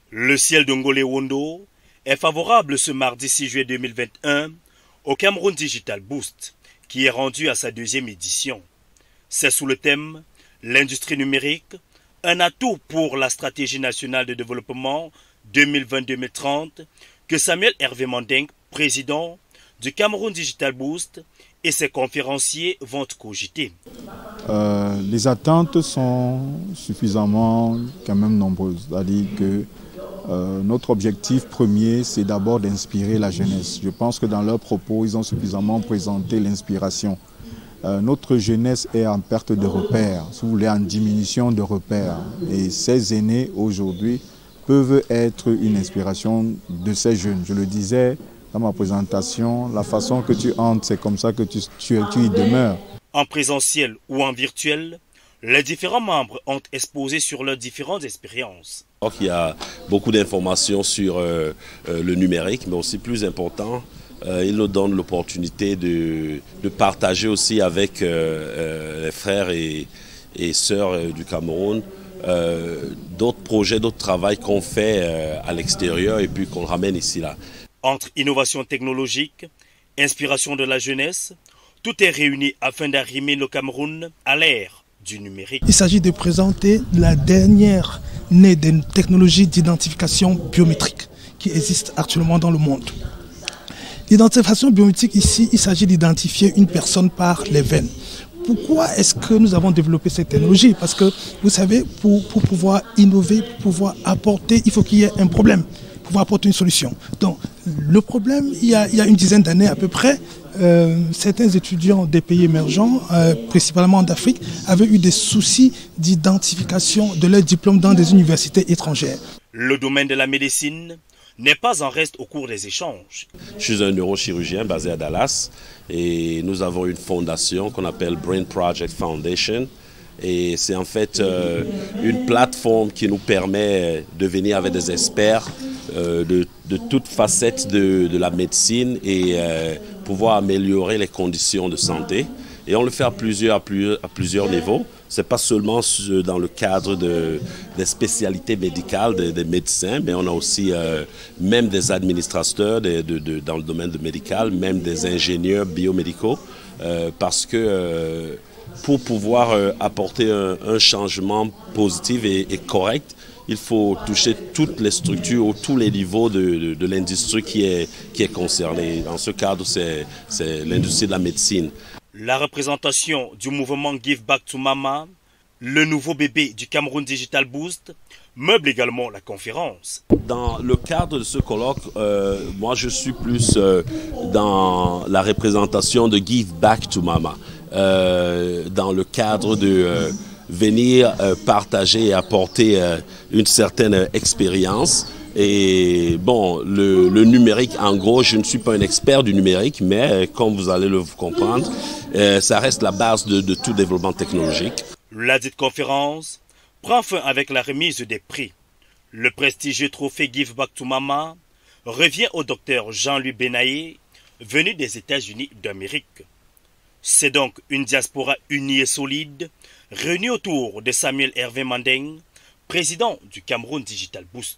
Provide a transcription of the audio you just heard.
Le ciel de Ngolé-Wondo est favorable ce mardi 6 juillet 2021 au Cameroun Digital Boost, qui est rendu à sa deuxième édition. C'est sous le thème « L'industrie numérique, un atout pour la stratégie nationale de développement 2020-2030 » que Samuel Hervé Manding, président du Cameroun Digital Boost, et ses conférenciers vont cogiter. Les attentes sont suffisamment quand même nombreuses. C'est-à-dire que notre objectif premier, c'est d'abord d'inspirer la jeunesse. Je pense que dans leurs propos, ils ont suffisamment présenté l'inspiration. Notre jeunesse est en perte de repères, si vous voulez, en diminution de repères. Et ces aînés, aujourd'hui, peuvent être une inspiration de ces jeunes. Je le disais dans ma présentation, la façon que tu entres, c'est comme ça que tu y demeures. En présentiel ou en virtuel, les différents membres ont exposé sur leurs différentes expériences. Donc, il y a beaucoup d'informations sur le numérique, mais aussi plus important, il nous donne l'opportunité de partager aussi avec les frères et sœurs du Cameroun d'autres projets, d'autres travaux qu'on fait à l'extérieur et puis qu'on ramène ici là. Entre innovation technologique, inspiration de la jeunesse, tout est réuni afin d'arrimer le Cameroun à l'ère du numérique. Il s'agit de présenter la dernière née des technologies d'identification biométrique qui existent actuellement dans le monde. L'identification biométrique ici, il s'agit d'identifier une personne par les veines. Pourquoi est-ce que nous avons développé cette technologie? Parce que vous savez, pour pouvoir innover, pour pouvoir apporter, il faut qu'il y ait un problème, pour pouvoir apporter une solution. Donc le problème, il y a une dizaine d'années à peu près, certains étudiants des pays émergents, principalement d'Afrique, avaient eu des soucis d'identification de leurs diplômes dans des universités étrangères. Le domaine de la médecine n'est pas en reste au cours des échanges. Je suis un neurochirurgien basé à Dallas et nous avons une fondation qu'on appelle Brain Project Foundation. Et c'est en fait une plateforme qui nous permet de venir avec des experts de toutes facettes de la médecine et pouvoir améliorer les conditions de santé. Et on le fait à plusieurs niveaux. Ce n'est pas seulement dans le cadre des spécialités médicales des médecins, mais on a aussi même des administrateurs dans le domaine médical, même des ingénieurs biomédicaux, parce que pour pouvoir apporter un changement positif et correct, il faut toucher toutes les structures ou tous les niveaux de l'industrie qui est concernée. Dans ce cadre, c'est l'industrie de la médecine. La représentation du mouvement Give Back to Mama, le nouveau bébé du Cameroun Digital Boost, meuble également la conférence. Dans le cadre de ce colloque, moi je suis plus dans la représentation de Give Back to Mama, dans le cadre de venir partager et apporter une certaine expérience. Et bon, le numérique, en gros, je ne suis pas un expert du numérique, mais comme vous allez le comprendre, ça reste la base de tout développement technologique. La dite conférence prend fin avec la remise des prix. Le prestigieux trophée Give Back to Mama revient au docteur Jean-Louis Benaye, venu des États-Unis d'Amérique. C'est donc une diaspora unie et solide, réunie autour de Samuel Hervé Manding, président du Cameroun Digital Boost.